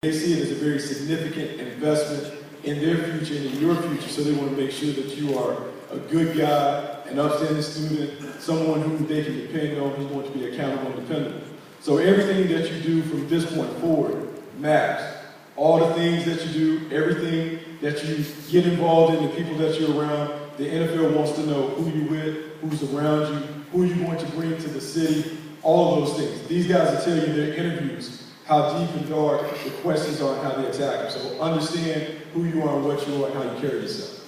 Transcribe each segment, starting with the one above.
They see it as a very significant investment in their future and in your future, so they want to make sure that you are a good guy, an upstanding student, someone who they can depend on, who's going to be accountable and dependable. So everything that you do from this point forward matters. All the things that you do, everything that you get involved in, the people that you're around, the NFL wants to know who you're with, who's around you, who you're going to bring to the city, all of those things. These guys will tell you in their interviews how deep and dark the questions are and how they attack them. So understand who you are and what you are and how you carry yourself.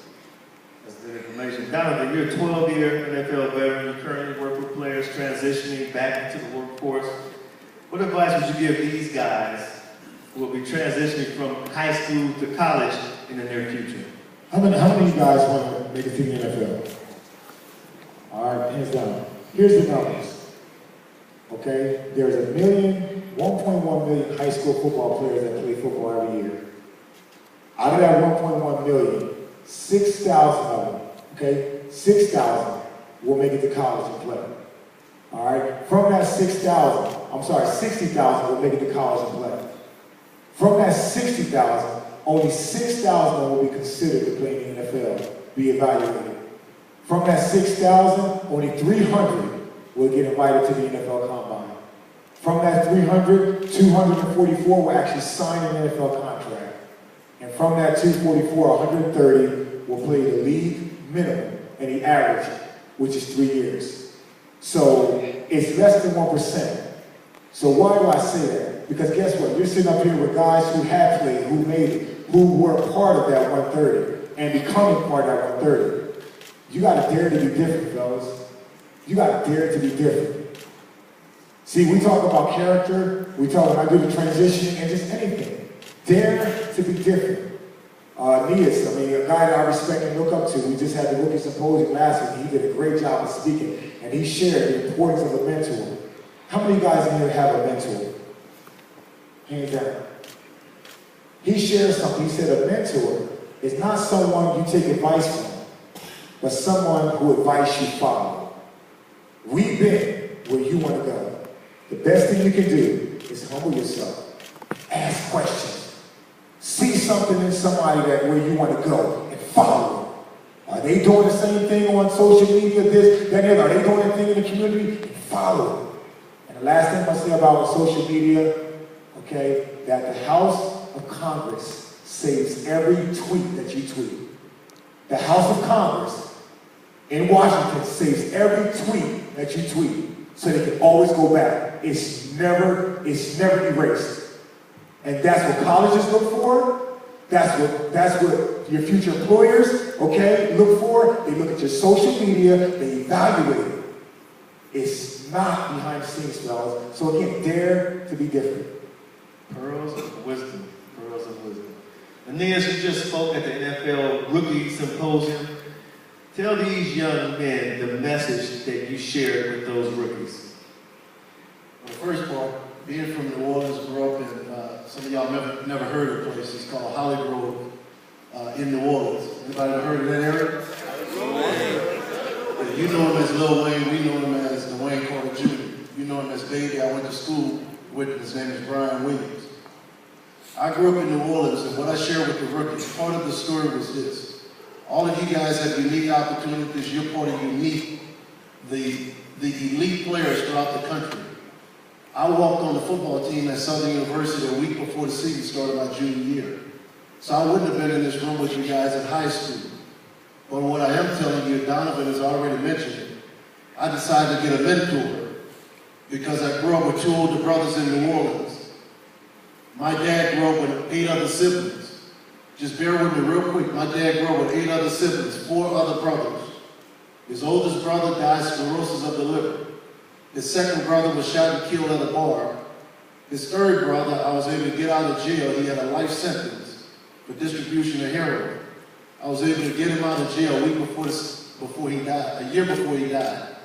That's good information. Donovan, you're a 12-year NFL veteran. You currently work with players transitioning back into the workforce. What advice would you give these guys who will be transitioning from high school to college in the near future? How many of you guys want to make it to the NFL? All right, hands down. Here's the numbers. Okay, there's 1.1 million high school football players that play football every year. Out of that 1.1 million, 6,000 of them, okay, 6,000 will make it to college and play. All right, from that 60,000 will make it to college and play. From that 60,000, only 6,000 will be considered to play in the NFL, be evaluated. From that 6,000, only 300 will get invited to the NFL Combine. From that 300, 244 will actually sign an NFL contract. And from that 244, 130 will play the league minimum and the average, which is 3 years. So it's less than 1%. So why do I say that? Because guess what? You're sitting up here with guys who have played, who made it, who were part of that 130 and becoming part of that 130. You got to dare to be different, fellas. You got to dare to be different. See, we talk about character, we talk about doing transition and just anything. Dare to be different. Nias, a guy that I respect and look up to, we just had the rookie symposium last week. He did a great job of speaking, and he shared the importance of a mentor. How many guys in here have a mentor? Hands down. He shared something. He said a mentor is not someone you take advice from, but someone who advice you follow. We've been where you want to go. The best thing you can do is humble yourself. Ask questions. See something in somebody that where you want to go and follow them. Are they doing the same thing on social media, this, that, and the other? Are they doing anything in the community? And follow them. And the last thing I say about social media, okay, that the House of Congress saves every tweet that you tweet. The House of Congress in Washington saves every tweet that you tweet, so they can always go back. It's never erased. And that's what colleges look for. That's what your future employers, okay, look for. They look at your social media, they evaluate it. It's not behind the scenes, fellas. So again, dare to be different. Pearls of wisdom. Pearls of wisdom. Aeneas, you just spoke at the NFL Rookie Symposium. Tell these young men the message that you shared with those rookies. Well, the first part, being from New Orleans, grew up in, some of y'all never heard of the place. It's called Holly Grove in New Orleans. Anybody ever heard of that area? Yeah, you know him as Lil Wayne, we know him as Dwayne Carter Jr. You know him as Baby. I went to school with, his name is Brian Williams. I grew up in New Orleans, and what I share with the rookies, part of the story was this. All of you guys have unique opportunities. You're part of unique, the elite players throughout the country. I walked on the football team at Southern University a week before the season started my junior year. So I wouldn't have been in this room with you guys in high school. But what I am telling you, Donovan has already mentioned it. I decided to get a mentor because I grew up with 2 older brothers in New Orleans. My dad grew up with 8 other siblings. Just bear with me real quick. My dad grew up with 8 other siblings, 4 other brothers. His oldest brother died cirrhosis of the liver. His second brother was shot and killed at a bar. His third brother, I was able to get out of jail. He had a life sentence for distribution of heroin. I was able to get him out of jail a week before he died, a year before he died.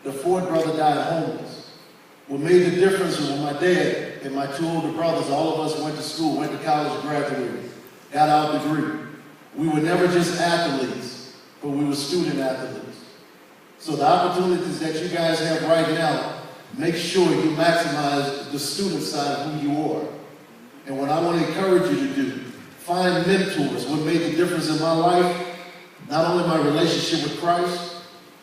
The fourth brother died homeless. What made the difference was when my dad and my 2 older brothers, all of us went to school, went to college, graduated, got our degree. We were never just athletes, but we were student athletes. So the opportunities that you guys have right now, make sure you maximize the student side of who you are. And what I want to encourage you to do, find mentors. What made the difference in my life, not only my relationship with Christ,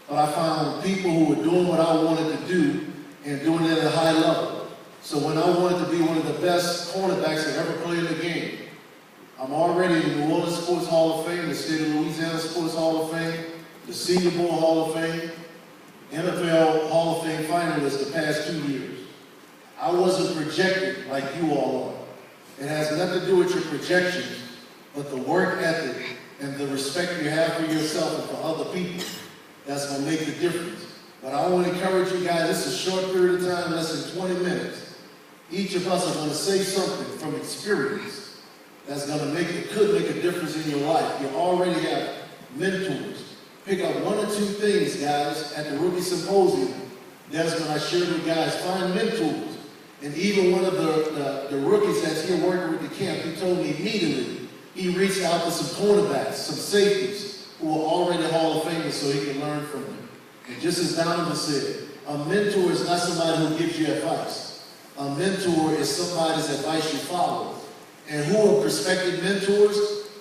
but I found people who were doing what I wanted to do and doing it at a high level. So when I wanted to be one of the best cornerbacks that ever played in the game, I'm already in the New Orleans Sports Hall of Fame, the State of Louisiana Sports Hall of Fame, the Senior Bowl Hall of Fame, NFL Hall of Fame finalist the past 2 years. I wasn't projected like you all are. It has nothing to do with your projections, but the work ethic and the respect you have for yourself and for other people. That's going to make the difference. But I want to encourage you guys, this is a short period of time, less than 20 minutes. Each of us are going to say something from experience that's going to could make a difference in your life. You already have mentors. Pick up 1 or 2 things, guys, at the Rookie Symposium. That's when I shared with guys, find mentors. And even one of the rookies that's here working with the camp, he told me immediately, he reached out to some cornerbacks, some safeties, who are already Hall of Famers so he can learn from them. And just as Donovan said, a mentor is not somebody who gives you advice. A mentor is somebody's advice you follow. And who are prospective mentors?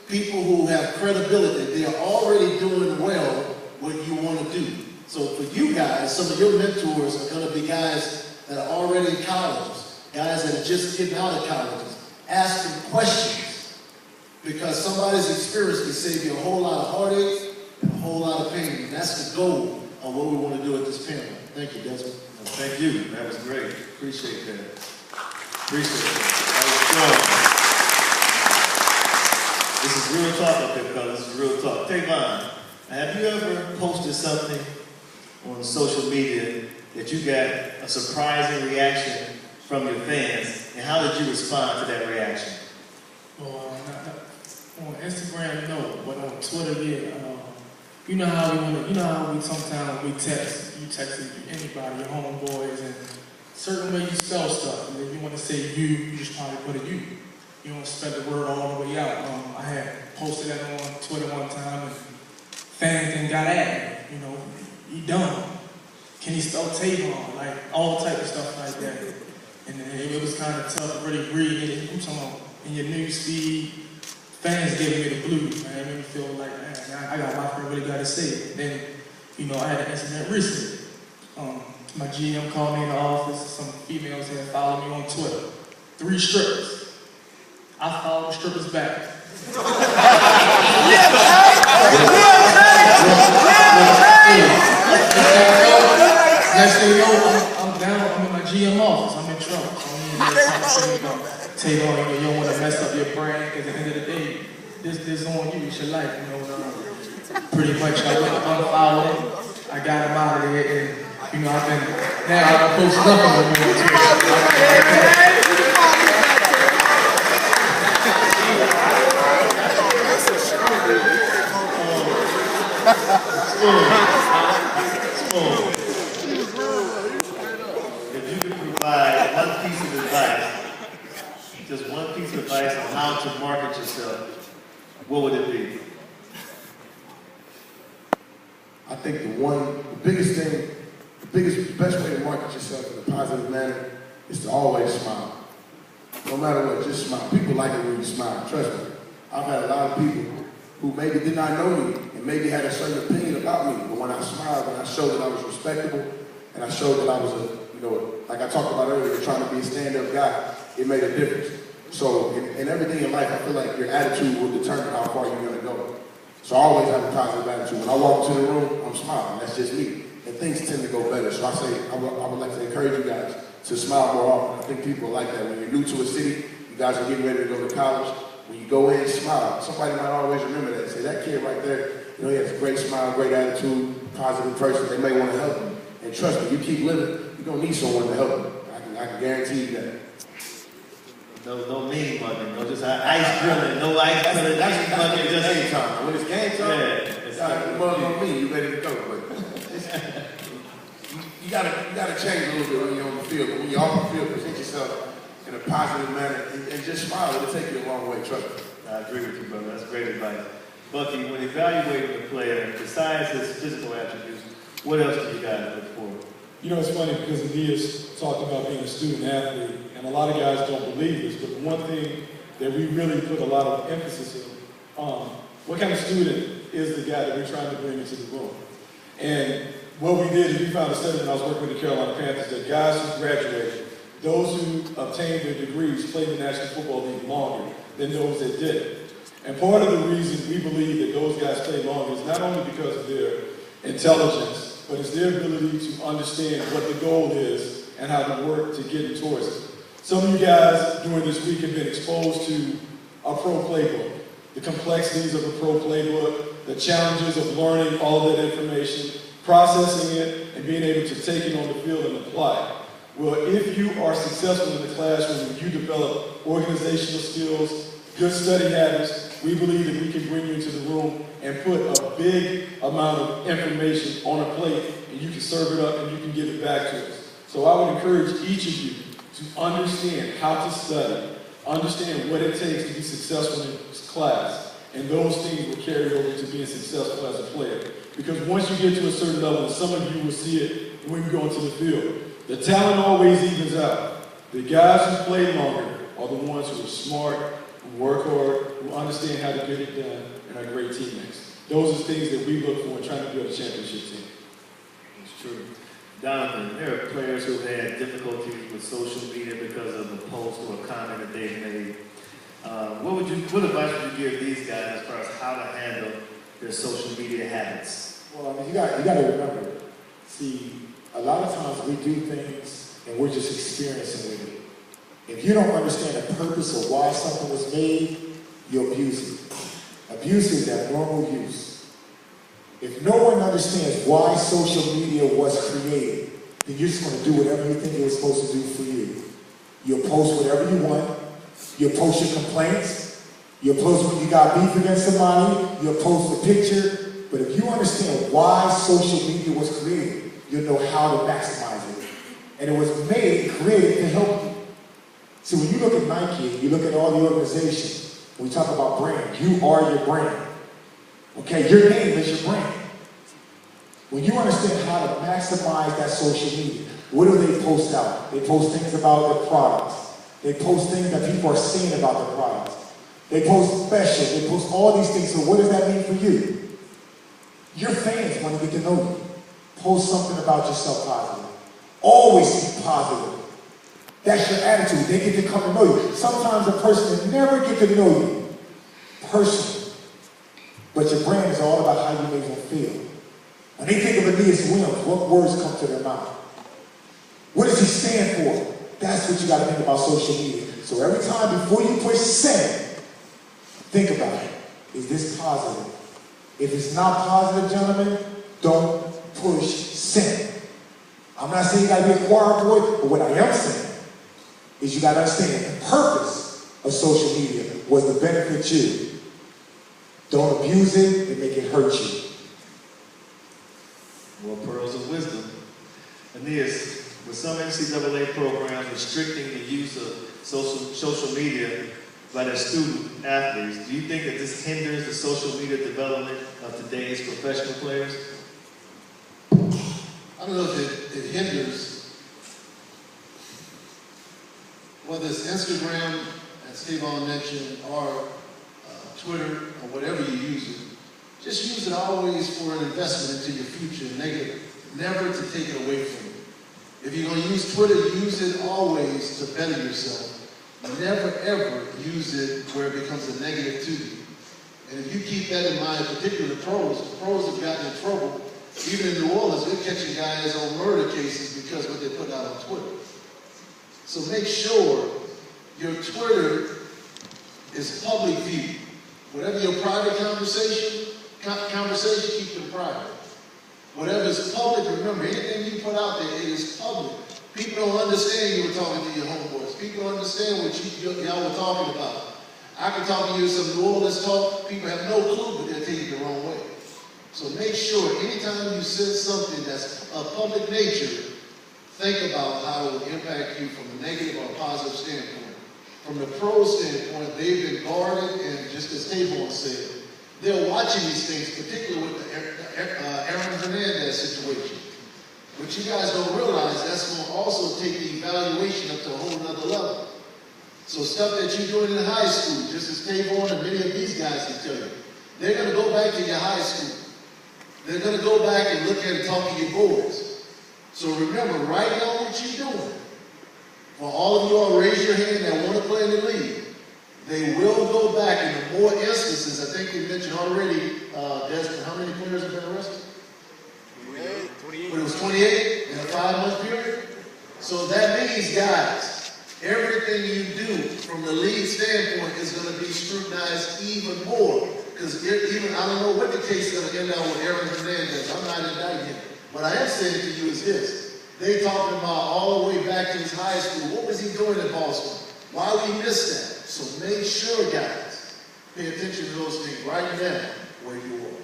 People who have credibility. They are already doing well what you want to do. So for you guys, some of your mentors are going to be guys that are already in colleges, guys that are just getting out of colleges, asking questions. Because somebody's experience can save you a whole lot of heartache and a whole lot of pain. And that's the goal of what we want to do at this panel. Thank you, Desmond. Well, thank you. That was great. Appreciate that. Appreciate that. That was strong. This is real talk up there, fellas. This is real talk. Tavon, have you ever posted something on social media that you got a surprising reaction from your fans, and how did you respond to that reaction? Well, on Instagram, no, but on Twitter, yeah. You know how we sometimes we text, you text anybody, your homeboys, and certain way you spell stuff. And if you want to say you just probably put a you. You don't spell the word all the way out. I had posted that on Twitter one time, and fans then got at me. You know, he dumb. Can he spell Tavon? Like all type of stuff like that. And it was kind of tough to really read it. I'm talking about in your news feed, fans giving me the blues, man. It made me feel like, man, I got my friend really got to say it. Then, you know, I had an incident recently. My GM called me in the office. Some females had followed me on Twitter. 3 strippers. I followed the strippers back. Next thing you know, I'm down. I'm in my GM office. I'm in trouble. So I'm in Tavon, you don't want to mess up your brand, because at the end of the day, this on you. It's your life, you know. Pretty much, I went unfollowed him. I got him out of there, and you know, I don't post nothing on Twitter. If you could provide one piece of advice, just one piece of advice on how to market yourself, what would it be? I think the best way to market yourself in a positive manner is to always smile. No matter what, just smile. People like it when you smile, trust me. I've had a lot of people who maybe did not know me and maybe had a certain opinion about me, but when I smiled, when I showed that I was respectable, and I showed that I was like I talked about earlier, trying to be a stand-up guy, it made a difference. So in everything in life, I feel like your attitude will determine how far you're going to go. So I always have a positive attitude. When I walk into the room, I'm smiling. That's just me. And things tend to go better. So I would like to encourage you guys to smile more often. I think people like that. When you're new to a city, you guys are getting ready to go to college. When you go in, smile. Somebody might always remember that. Say, that kid right there, you know, he has a great smile, great attitude, positive person. They may want to help him. And trust me, you keep living, you're going to need someone to help you. I can guarantee you that. No mean mugging, no just ice grilling, no ice grilling, That's mugging just game time. When it's game time, yeah, you mug on me, you ready to go. But you gotta change a little bit when you're on the field. But when you're off the field, present yourself in a positive manner and just smile. It'll take you a long way, trust me. I agree with you, brother. That's great advice. Bucky, when evaluating a player, besides his physical attributes, what else do you guys look for? You know, it's funny because Aeneas talked about being a student athlete, and a lot of guys don't believe this, but one thing that we really put a lot of emphasis on, what kind of student is the guy that we're trying to bring into the room? And what we did is we found a study when I was working with the Carolina Panthers that guys who graduated, those who obtained their degrees played in the National Football League longer than those that didn't. And part of the reason we believe that those guys play longer is not only because of their intelligence, but it's their ability to understand what the goal is and how to work to get towards it. Some of you guys during this week have been exposed to a pro playbook, the complexities of a pro playbook, the challenges of learning all of that information, processing it, and being able to take it on the field and apply it. Well, if you are successful in the classroom and you develop organizational skills, good study habits, we believe that we can bring you into the room and put a big amount of information on a plate, and you can serve it up and you can give it back to us. So I would encourage each of you to understand how to study, understand what it takes to be successful in this class, and those things will carry over to being successful as a player. Because once you get to a certain level, and some of you will see it when you go into the field, the talent always evens out. The guys who play longer are the ones who are smart, who work hard, who understand how to get it done, and are great teammates. Those are things that we look for in trying to build a championship team. It's true. Donovan, there are players who have had difficulty with social media because of a post or a comment that they've made. What advice would you give these guys as far as how to handle their social media habits? Well, I mean, you got to remember, see, a lot of times we do things and we're just experiencing with it. If you don't understand the purpose of why something was made, you abuse it. Abuse is abnormal use. If no one understands why social media was created, then you're just going to do whatever you think it was supposed to do for you. You'll post whatever you want. You'll post your complaints. You'll post when you got beef against somebody. You'll post a picture. But if you understand why social media was created, you'll know how to maximize it. And it was created to help you. See, when you look at Nike, you look at all the organizations, when we talk about brand, you are your brand. Okay, your name is your brand. When you understand how to maximize that social media, what do they post out? They post things about their products. They post things that people are saying about their products. They post special. They post all these things. So what does that mean for you? Your fans want to get to know you. Post something about yourself positive. Always be positive. That's your attitude. They get to come to know you. Sometimes a person will never get to know you personally. But your brand is all about how you make them feel. When they think of Aeneas Williams, what words come to their mouth? What does he stand for? That's what you got to think about social media. So every time before you push send, think about it. Is this positive? If it's not positive, gentlemen, don't push send. I'm not saying you got to be a choir boy, but what I am saying is you got to understand the purpose of social media was to benefit you. Don't abuse it and make it hurt you. More pearls of wisdom. Aeneas, with some NCAA programs restricting the use of social media by their student athletes, do you think that this hinders the social media development of today's professional players? I don't know if it hinders, whether it's Instagram, as Steve-On mentioned, or Twitter, or whatever you use it. Just use it always for an investment into your future, never to take it away from you. If you're going to use Twitter, use it always to better yourself. Never, ever use it where it becomes a negative to you. And if you keep that in mind, particularly the pros have gotten in trouble. Even in New Orleans, they're catching guys on murder cases because of what they put out on Twitter. So make sure your Twitter is public view. Whatever your private conversation, keep it private. Whatever is public, remember, anything you put out there, it is public. People don't understand you were talking to your homeboys. People don't understand what y'all were talking about. I can talk to you some New Orleans talk. People have no clue, but they'll take it the wrong way. So make sure, anytime you send something that's of public nature, think about how it will impact you from a negative or a positive standpoint. From the pro standpoint, they've been guarded, and just as Tavon said, they're watching these things, particularly with the Aaron Hernandez situation. What you guys don't realize, that's going to also take the evaluation up to a whole nother level. So stuff that you're doing in high school, just as Tavon and many of these guys can tell you, they're going to go back to your high school. They're going to go back and look at and talk to your boys. So remember, write down what you're doing. For all of you all raise your hand that want to play in the league, they will go back in the more instances. I think you mentioned already, Desmond, how many players have been arrested? 28. But it was 28 in a 5-month period? So that means, guys, everything you do from the league standpoint is going to be scrutinized even more. Because even, I don't know what the case is going to end up with Aaron Hernandez. I'm not indicting him. What I am saying to you is this. They talking about all the way back to his high school. What was he doing in Boston? Why we missed that? So make sure, guys, pay attention to those things right now where you are.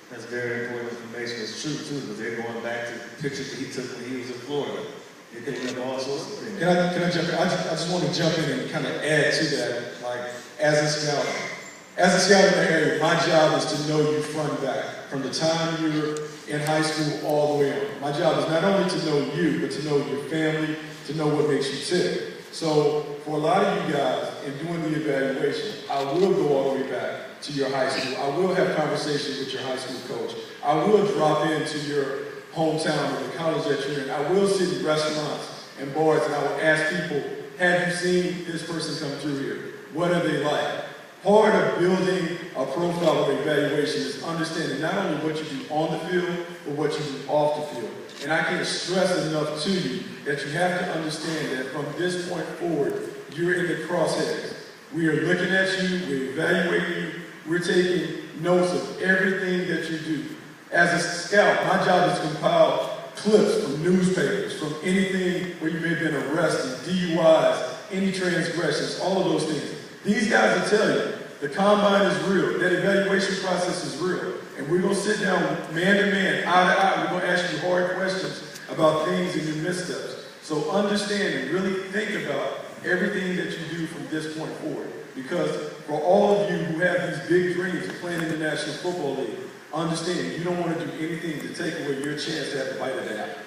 That's very important information. It's true, too, because they're going back to pictures that he took when he was in Florida. They're picking up all sorts of things. Can I jump in? I just want to jump in and kind of add to that. Like, as a scout in the area, my job is to know you front and back. From the time you're in high school all the way on. My job is not only to know you, but to know your family, to know what makes you tick. So for a lot of you guys, in doing the evaluation, I will go all the way back to your high school. I will have conversations with your high school coach. I will drop into your hometown or the college that you're in. I will sit in restaurants and bars and I will ask people, have you seen this person come through here? What are they like? Part of building a profile of evaluation is understanding not only what you do on the field, but what you do off the field. And I can't stress enough to you that you have to understand that from this point forward, you're in the crosshairs. We are looking at you, we're evaluating you, we're taking notes of everything that you do. As a scout, my job is to compile clips from newspapers, from anything where you may have been arrested, DUIs, any transgressions, all of those things. These guys will tell you, the combine is real, that evaluation process is real. And we're going to sit down man to man, eye to eye. We're going to ask you hard questions about things in your missteps. So understand and really think about everything that you do from this point forward. Because for all of you who have these big dreams of playing in the National Football League, understand you don't want to do anything to take away your chance to have the bite of the apple.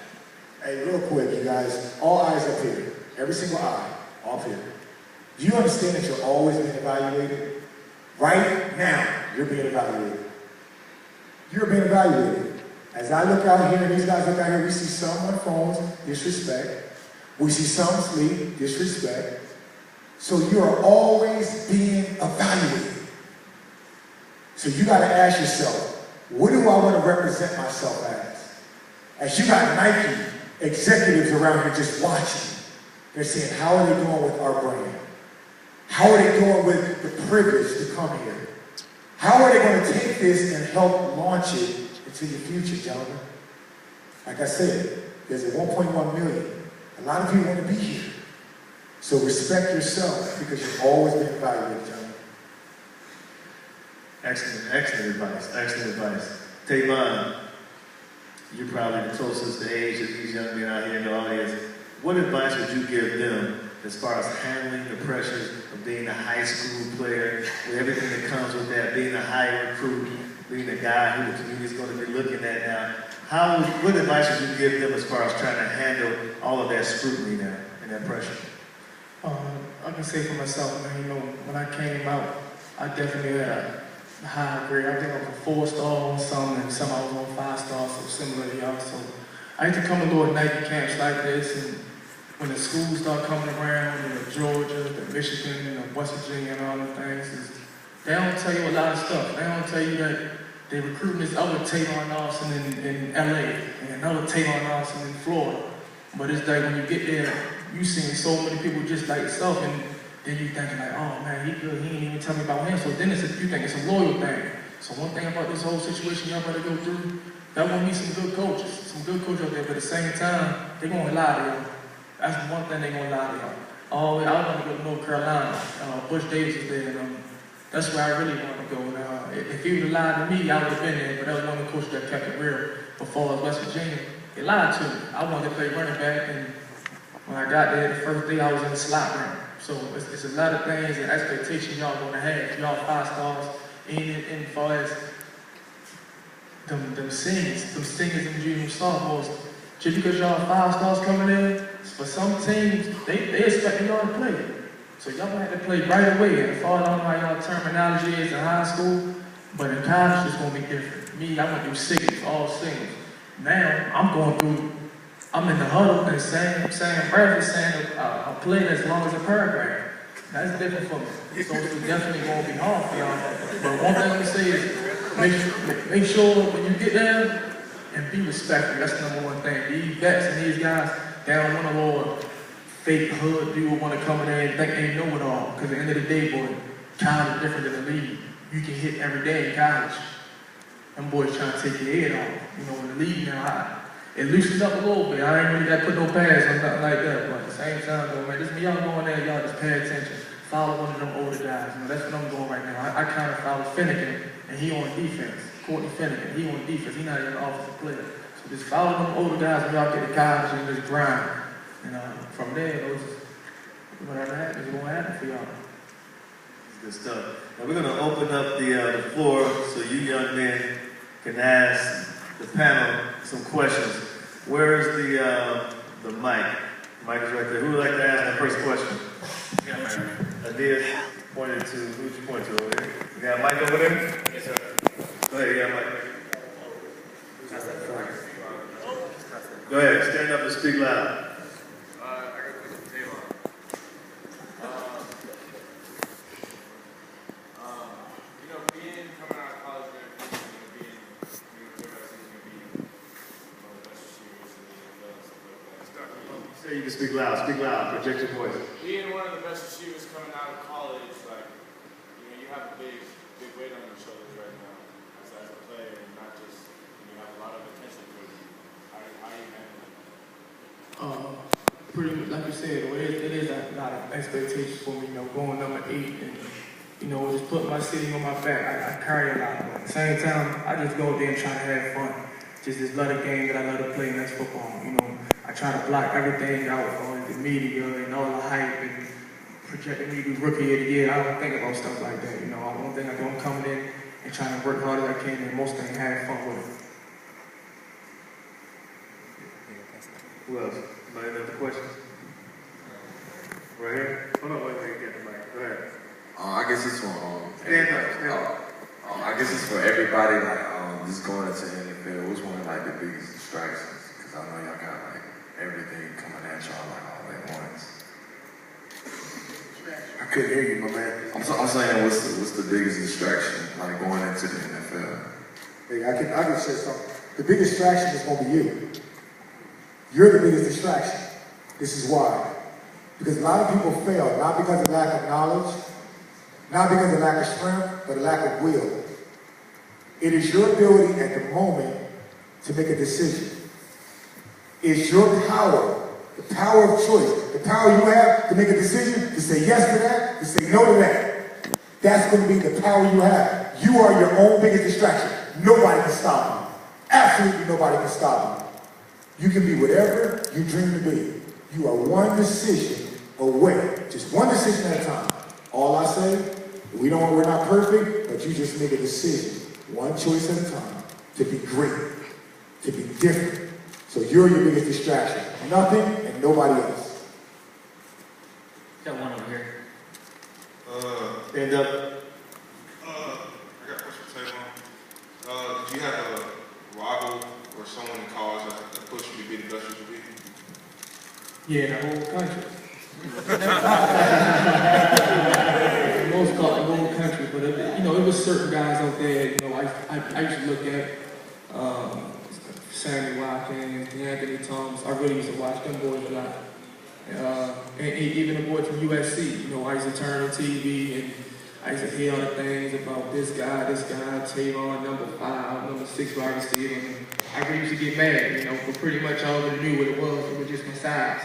Hey, real quick, you guys, all eyes up here. Every single eye, off here. Do you understand that you're always being evaluated? Right now, you're being evaluated. You're being evaluated. As I look out here and these guys look out here, we see some on phones, disrespect. We see some sleep, disrespect. So you're always being evaluated. So you got to ask yourself, what do I want to represent myself as you got Nike executives around here just watching, they're saying, how are they doing with our brand? How are they doing with the privilege to come here? How are they going to take this and help launch it into your future, gentlemen? Like I said, there's a 1.1 million. A lot of you want to be here. So respect yourself because you've always been evaluated, gentlemen. Excellent advice. Tavon, you're probably the closest to age of these young men out here in the audience. What advice would you give them as far as handling the pressures of being a high school player, with everything that comes with that, being a high recruit, being a guy who the community is going to be looking at now? What advice would you give them as far as trying to handle all of that scrutiny now and that pressure? I can say for myself, man, you know, when I came out, I definitely had a high grade. I think I was a 4-star on some, and some I was on 5 stars, so similar to y'all. So I used to come to little Nike camps like this, and when the schools start coming around, you know, Georgia, the Michigan, you know, West Virginia and all the things, they don't tell you a lot of stuff. They don't tell you that they're recruiting this other Tavon Austin in LA and another Tavon Austin in Florida. But it's like when you get there, you seeing so many people just like yourself, and then you thinking like, oh man, he good, he ain't even tell me about him. So then you think it's a loyal thing. So one thing about this whole situation y'all better go through, that will be some good coaches out there, but at the same time, they're gonna lie to you. That's one thing they're gonna lie to y'all. Oh, I want to go to North Carolina. Bush Davis is there, and that's where I really want to go. If he would have lied to me, I would have been there, but that was one of the coaches that kept it real before West Virginia. He lied to me. I wanted to play running back, and when I got there, the first day I was in the slot room. So it's a lot of things and expectations y'all gonna have. Y'all 5 stars in far as them singers and junior sophomores, just because y'all 5 stars coming in, for some teams, they expect y'all to play. So y'all gonna have to play right away. And I don't know how y'all terminology is in high school, but in college it's gonna be different. Me, I'm gonna do singles, all singles. Now I'm in the huddle and saying breath is saying a play as long as a paragraph. That's different for me. So it's definitely gonna be hard for y'all. But one thing I'm gonna say is make sure when you get there and be respectful. That's the #1 thing. These vets and these guys, they don't want to all fake hood people want to come in there and think they know it all. Because at the end of the day, boy, college is different than the league. You can hit every day in college. Them boys trying to take your head off. You know, in the league now, it loosens up a little bit. I ain't really got to put no pads on nothing like that. But at the same time, though, man, y'all going there, y'all just pay attention. Follow one of them older guys. You know, that's what I'm doing right now. I kind of follow Finnegan, and he on defense. Courtney Finnegan, he on defense. He not even an offensive player. So just follow them older guys when y'all get to college and just grind. And from there, whatever happens, it's gonna happen for y'all. Good stuff. Now we're gonna open up the floor so you young men can ask the panel some questions. Where is the mic? The mic is right there. Who would like to ask that first question? Yeah, man. Adia pointed to, who'd you point to over there? You got a mic over there? Yes, sir. Go ahead, you got a mic. Go ahead, stand up and speak loud. You can speak loud, project your voice. Being one of the best receivers coming out of college, like, you have a big weight on your shoulders right now as a player, and not just, you have a lot of attention for you. How you handle it? Pretty much, like you said, it is a lot of expectations for me, going number 8 and, just putting my city on my back. I carry a lot. But at the same time, I just go there and try to have fun. Just this love game that I love to play, and that's football, I try to block everything out on the media and all the hype and projecting me to be rookie of the year. I don't think about stuff like that. One thing I do, I'm coming in and trying to work hard as I can, and most things have fun with it. Who else? Anybody have other questions? Right here? Hold on, wait, get the mic. Go ahead. I guess it's for Stand up. I guess it's for everybody. Like just going into the NFL. What's one of the biggest distractions? Because I know y'all got everything coming at y'all all at once. I couldn't hear you, my man. I'm saying what's the biggest distraction going into the NFL? Hey, I can say something. The biggest distraction is going to be you. You're the biggest distraction. This is why. Because a lot of people fail, not because of lack of knowledge, not because of lack of strength, but a lack of will. It is your ability at the moment to make a decision. It's your power, the power of choice, the power you have to make a decision, to say yes to that, to say no to that. That's going to be the power you have. You are your own biggest distraction. Nobody can stop you. Absolutely nobody can stop you. You can be whatever you dream to be. You are one decision away, just one decision at a time. All I say, we're not perfect, but you just make a decision, one choice at a time, to be great, to be different. So you're your biggest distraction. Nothing and nobody else. Got one over here. Stand up. I got a question for Tavon. Did you have a rival or someone in college that pushed you to be the best you could be? Yeah, the whole country. Most call it the whole country, but it was certain guys out there. I used to look at Sammy Watkins, Anthony Thomas. I really used to watch them boys a lot. And even the boys from USC. I used to turn on TV and I used to hear all the things about this guy, Tavon, number 5, number 6 wide receiver. And I really used to get mad, but pretty much I already knew what it was. It was just my size.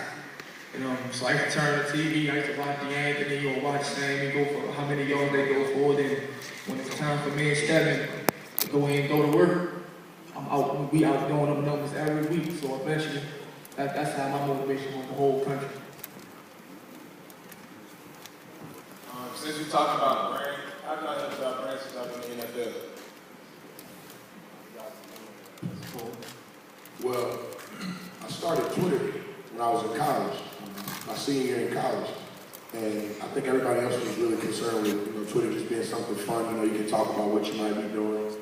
So I used to turn on the TV, I used to watch the Anthony or watch Sammy go for how many yards they go for. Then when it's time for me and Stephen to go in and go to work, we out doing them numbers every week. So eventually, that's how my motivation was the whole country. Since you talking about brand, how can I help about brand since I've been in the NFL? Well, I started Twitter when I was in college, my senior year in college. And I think everybody else was really concerned with, Twitter just being something fun. You can talk about what you might be doing,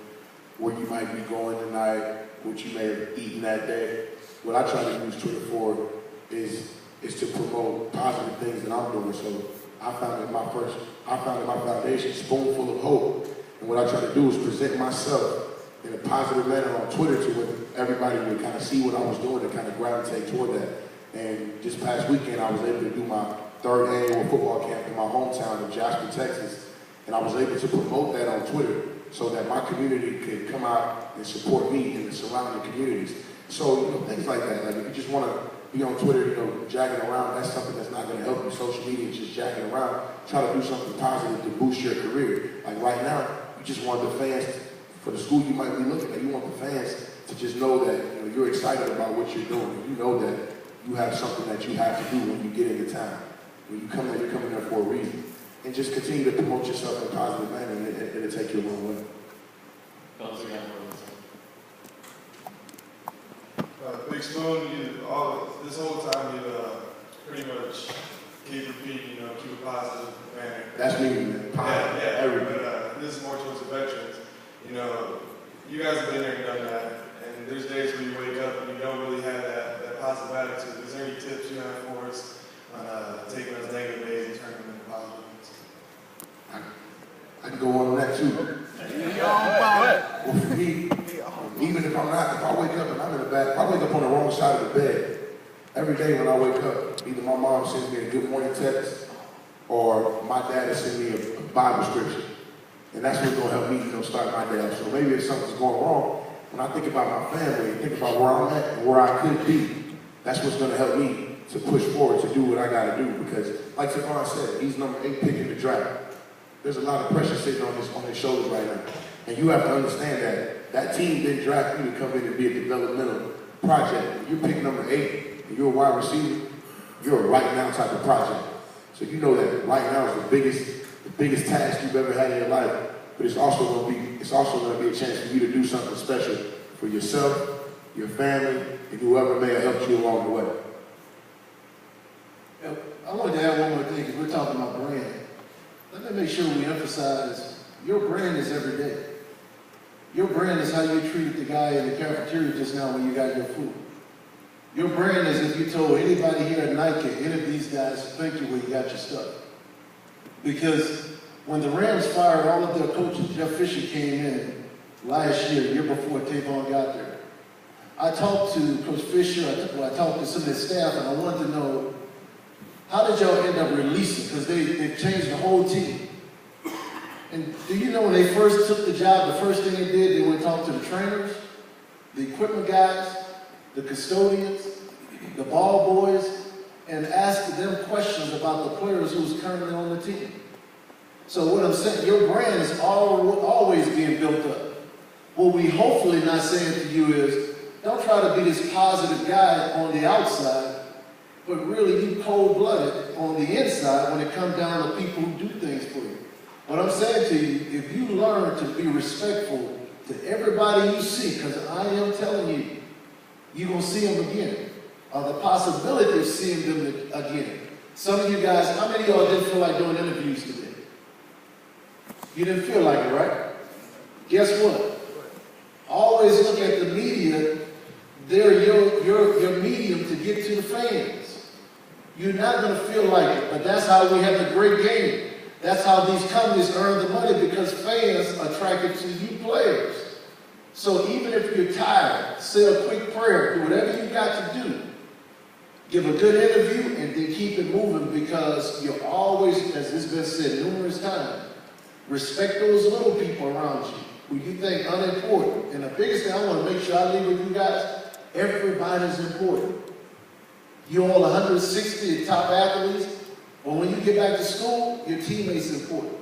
where you might be going tonight, what you may have eaten that day. What I try to use Twitter for is to promote positive things that I'm doing. So I found in my foundation, Spoonful of Hope. And what I try to do is present myself in a positive manner on Twitter to where everybody would kind of see what I was doing and kind of gravitate toward that. And just past weekend, I was able to do my 3rd annual football camp in my hometown of Jasper, Texas. And I was able to promote that on Twitter so that my community could come out and support me in the surrounding communities. So, things like that. Like if you just want to be on Twitter, jacking around, that's something that's not going to help you. Social media is just jacking around. Try to do something positive to boost your career. Like right now, you just want the fans, for the school you might be looking at, you want the fans to just know that you're excited about what you're doing. You know that you have something that you have to do when you get into town. When you come there, you're coming there for a reason. And just continue to promote yourself in a positive manner, and it'll take you a long way. Big Spoon, this whole time you pretty much keep repeating, keep a positive manner. That's me, man. Positive. Yeah, Everybody. but this is more towards the veterans. You guys have been there and done that, and there's days where you wake up and you don't really have that positive attitude. Is there any tips you have for us on taking those negative days and turning them into positive ones? I can go on that too. Well, for me, even if I wake up and I'm in the back, if I wake up on the wrong side of the bed, every day when I wake up, either my mom sends me a good morning text or my dad has sent me a Bible scripture. And that's what's going to help me, start my day off. So maybe if something's going wrong, when I think about my family and think about where I'm at and where I could be, that's what's going to help me to push forward to do what I got to do. Because, like Stephon said, he's number 8 pick in the draft. There's a lot of pressure sitting on his shoulders right now. And you have to understand that team didn't draft you to come in and be a developmental project. If you're pick number 8 and you're a wide receiver, you're a right now type of project. So you know that right now is the biggest task you've ever had in your life. But it's also going to be a chance for you to do something special for yourself, your family, and whoever may have helped you along the way. I wanted to add one more thing, because we're talking about brand. Let me make sure we emphasize, your brand is every day. Your brand is how you treated the guy in the cafeteria just now when you got your food. Your brand is if you told anybody here at Nike, any of these guys, thank you when you got your stuff. Because when the Rams fired all of their coaches, Jeff Fisher came in last year before Tavon got there. I talked to Coach Fisher, I talked to some of his staff, and I wanted to know, how did y'all end up releasing? Because they changed the whole team. And do you know when they first took the job, the first thing they did, they went talk to the trainers, the equipment guys, the custodians, the ball boys, and asked them questions about the players who's currently on the team. So what I'm saying, your brand is always being built up. What we hopefully not saying to you is, don't try to be this positive guy on the outside, but really you cold-blooded on the inside when it comes down to people who do things for you. What I'm saying to you, if you learn to be respectful to everybody you see, because I am telling you, you're going to see them again, or the possibility of seeing them again. Some of you guys, how many of y'all didn't feel like doing interviews today? You didn't feel like it, right? Guess what? Always look at the media. They're your medium to get to the fans. You're not going to feel like it, but that's how we have the great game. That's how these companies earn the money, because fans are attracted to you players. So even if you're tired, say a quick prayer, do whatever you got to do. Give a good interview and then keep it moving, because you're always, as has been said numerous times, respect those little people around you who you think unimportant. And the biggest thing I want to make sure I leave with you guys, everybody's important. You all 160 top athletes, but when you get back to school, your teammates are important.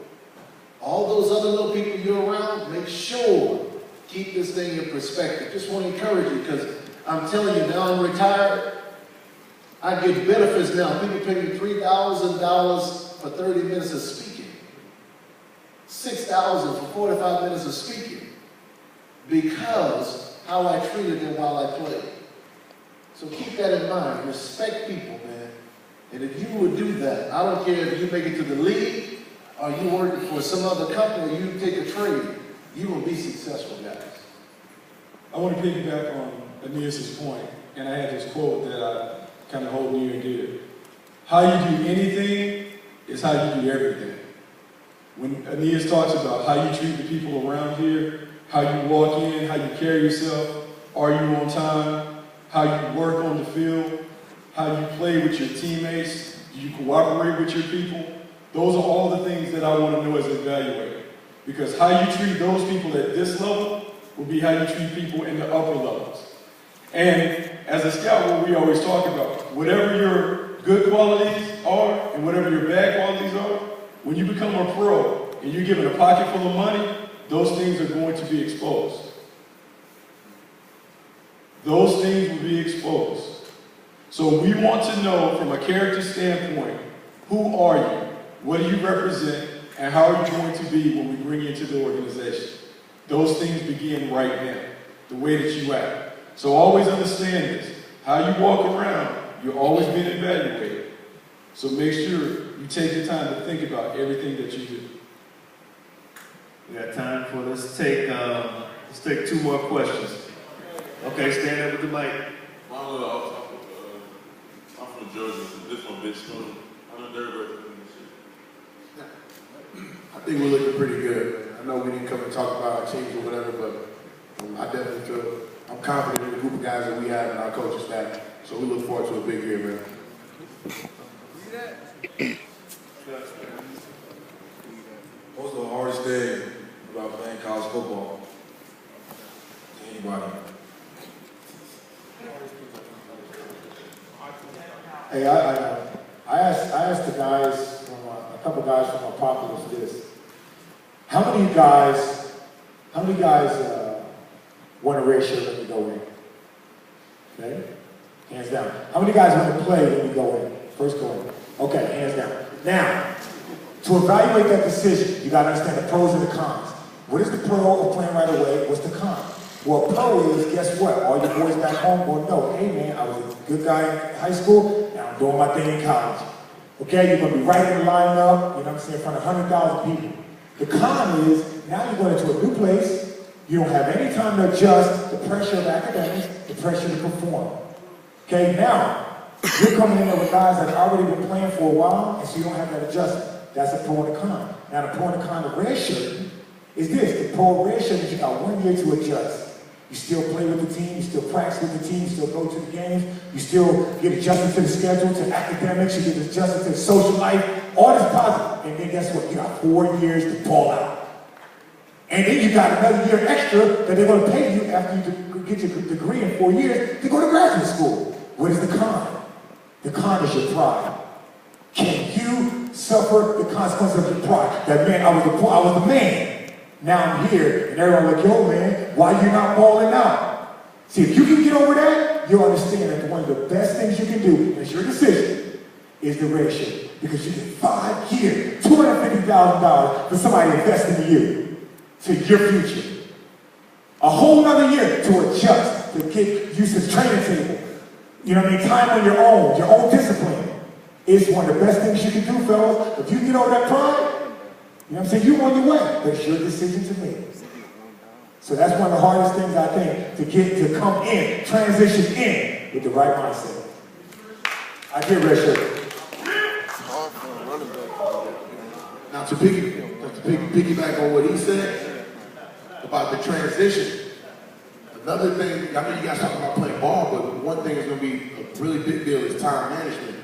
All those other little people you're around, make sure, keep this thing in perspective. Just want to encourage you, because I'm telling you, now I'm retired, I get benefits now. People pay me $3,000 for 30 minutes of speaking. $6,000 for 45 minutes of speaking, because how I treated them while I played. So keep that in mind. Respect people, man. And if you would do that, I don't care if you make it to the league or you working for some other company or you take a trade, you will be successful, guys. I want to piggyback on Aeneas' point, and I had this quote that I kind of hold near and dear. How you do anything is how you do everything. When Aeneas talks about how you treat the people around here, how you walk in, how you carry yourself, are you on time, how you work on the field, how you play with your teammates, do you cooperate with your people, those are all the things that I want to know as an evaluator. Because how you treat those people at this level will be how you treat people in the upper levels. And as a scout, what we always talk about, whatever your good qualities are and whatever your bad qualities are, when you become a pro and you're given a pocket full of money, those things are going to be exposed. Those things will be exposed. So we want to know from a character standpoint, who are you? What do you represent? And how are you going to be when we bring you into the organization? Those things begin right now, the way that you act. So always understand this. How you walk around, you're always being evaluated. So make sure you take the time to think about everything that you do. We got time for, let's take two more questions. Okay, stand up with the mic. I'm from Georgia, so this one bit smooth. I know they're ready for this shit. I think we're looking pretty good. I know we didn't come and talk about our teams or whatever, but I definitely feel I'm confident in the group of guys that we have and our coaching staff. So we look forward to a big year, man. What's the hardest thing about playing college football? To anybody? Hey, I asked the guys, a couple guys from our populace this. How many guys want a red shirt when you go in? Okay? Hands down. How many guys want to play when you go in? First go in. Okay, hands down. Now, to evaluate that decision, you got to understand the pros and the cons. What is the pro of playing right away? What's the con? Well, pro is, guess what? All your boys back home will know, hey man, I was a good guy in high school, now I'm doing my thing in college. Okay, you're going to be right in the lineup, you know what I'm saying, in front of 100,000 people. The con is, now you're going into a new place, you don't have any time to adjust the pressure of academics, the pressure to perform. Okay, now, you're coming in there with guys that have already been playing for a while, and so you don't have that adjustment. That's the pro and the con. Now, the pro and the con of red shirt is this. The pro of red shirt is you got 1 year to adjust. You still play with the team, you still practice with the team, you still go to the games, you still get adjusted to the schedule, to academics, you get adjusted to social life, all this positive. And then guess what? You got 4 years to ball out. And then you got another year extra that they're going to pay you after you get your degree in 4 years to go to graduate school. What is the con? The con is your pride. Can you suffer the consequences of your pride? That man, I was the man. Now I'm here, and everyone like, yo man, why you not balling out? See, if you can get over that, you'll understand that one of the best things you can do, and it's your decision, is the red shirt. Because you get 5 years, $250,000 for somebody investing in you, to your future. A whole nother year to adjust, to get used to the training table. You know what I mean? Time on your own discipline. It's one of the best things you can do, fellas. If you get over that pride, you know what I'm saying? You're on your way, but it's your decision to make. So that's one of the hardest things, I think, to come in, transition in with the right mindset. I get red shirt. Now to piggyback on what he said about the transition, another thing, I know you guys talking about playing ball, but one thing that's going to be a really big deal is time management.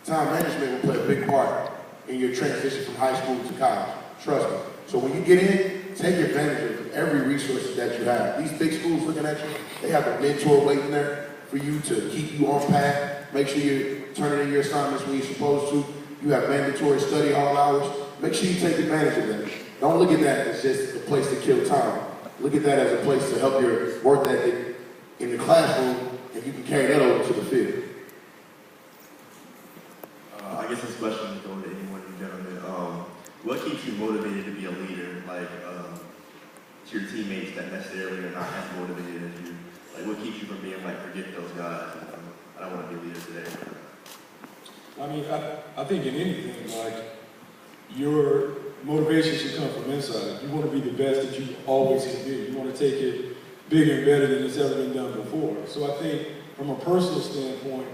Time management will play a big part in your transition from high school to college. Trust me. So when you get in, take advantage of every resource that you have. These big schools looking at you, they have a mentor waiting there for you to keep you on path. Make sure you're turning in your assignments when you're supposed to. You have mandatory study hall hours. Make sure you take advantage of that. Don't look at that as just a place to kill time. Look at that as a place to help your work ethic in the classroom, and you can carry that over to the field. I guess this question is going to anyone, gentlemen. What keeps you motivated to be a leader, like to your teammates that necessarily are not as motivated as you? Like, what keeps you from being like, forget those guys? I don't want to be a leader today. I mean, I think in anything, like, your motivation should come from inside. You want to be the best that you always can be. You want to take it bigger and better than it's ever been done before. So I think from a personal standpoint,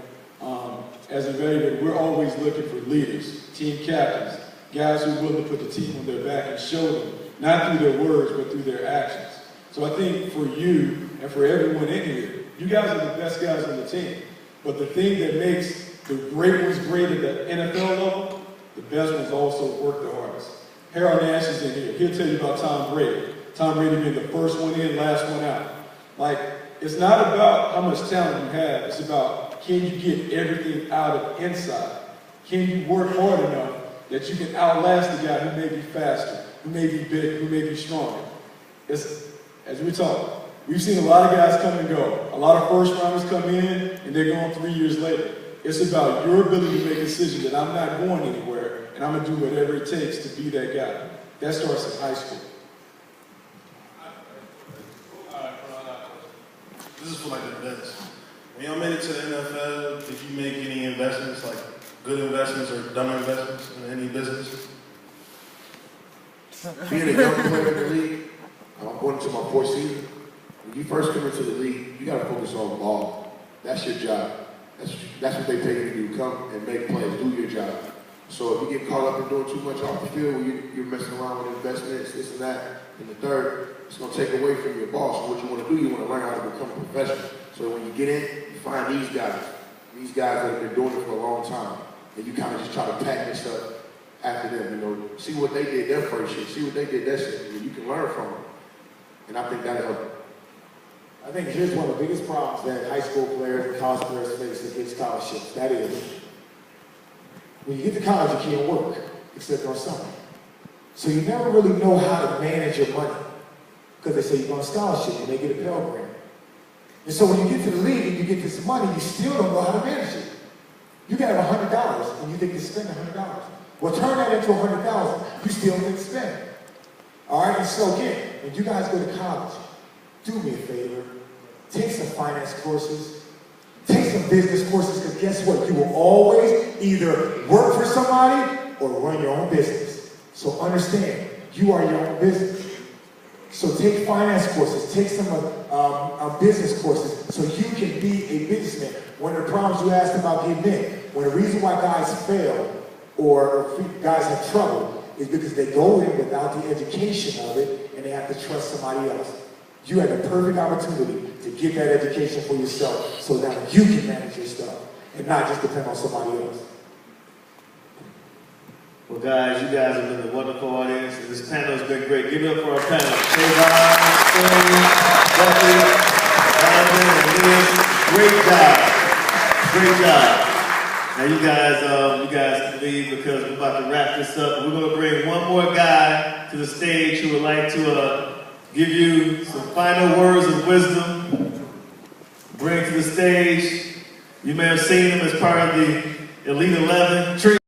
as a veteran, we're always looking for leaders, team captains, guys who are willing to put the team on their back and show them, not through their words, but through their actions. So I think for you and for everyone in here, you guys are the best guys on the team. But the thing that makes the great ones great at the NFL level, the best ones also work the hardest. Harold Nash is in here. He'll tell you about Tom Brady. Tom Brady being the first one in, last one out. Like, it's not about how much talent you have. It's about, can you get everything out of inside? Can you work hard enough that you can outlast the guy who may be faster, who may be big, who may be stronger? It's, as we talk, we've seen a lot of guys come and go. A lot of first rounders come in and they're gone 3 years later. It's about your ability to make a decision that I'm not going anywhere and I'm going to do whatever it takes to be that guy. That starts in high school. This is for like the vets. When y'all made it to the NFL, did you make any investments, like good investments or dumb investments in any business? Being a young player in the league, I'm going into my fourth season. When you first come into the league, you got to focus on the ball. That's your job. That's what they pay you to do. Come and make plays, do your job. So if you get caught up in doing too much off the field, you're messing around with investments, this and that, and the third, it's going to take away from your ball. So what you want to do, you want to learn how to become a professional. So when you get in, you find these guys that have been doing it for a long time, and you kind of just try to pack this up after them, you know, see what they did their first year, see what they did that shit, and you can learn from them. And I think that'll help. I think here's one of the biggest problems that high school players and college players face against scholarships. That is, when you get to college, you can't work, except on summer. So you never really know how to manage your money. Because they say you're on scholarship and they get a Pell Grant. And so when you get to the league and you get this money, you still don't know how to manage it. You can have $100 and you think to spend $100. Well, turn that into $100,000, you still think to spend. All right, and so again, when you guys go to college, do me a favor, take some finance courses, take some business courses, because guess what? You will always either work for somebody or run your own business. So understand, you are your own business. So take finance courses, take some business courses, so you can be a businessman. One of the problems you asked about getting in, one of the reasons why guys fail or guys have trouble is because they go in without the education of it and they have to trust somebody else. You have the perfect opportunity to get that education for yourself so now you can manage your stuff and not just depend on somebody else. Well, guys, you guys have been a wonderful audience, and this panel has been great. Give it up for our panel. Trayvon, Sterling, Buckley, Donovan, and Liz. Great job. Great job. Now you guys can leave because we're about to wrap this up. We're going to bring one more guy to the stage who would like to give you some final words of wisdom. Bring to the stage. You may have seen him as part of the Elite 11.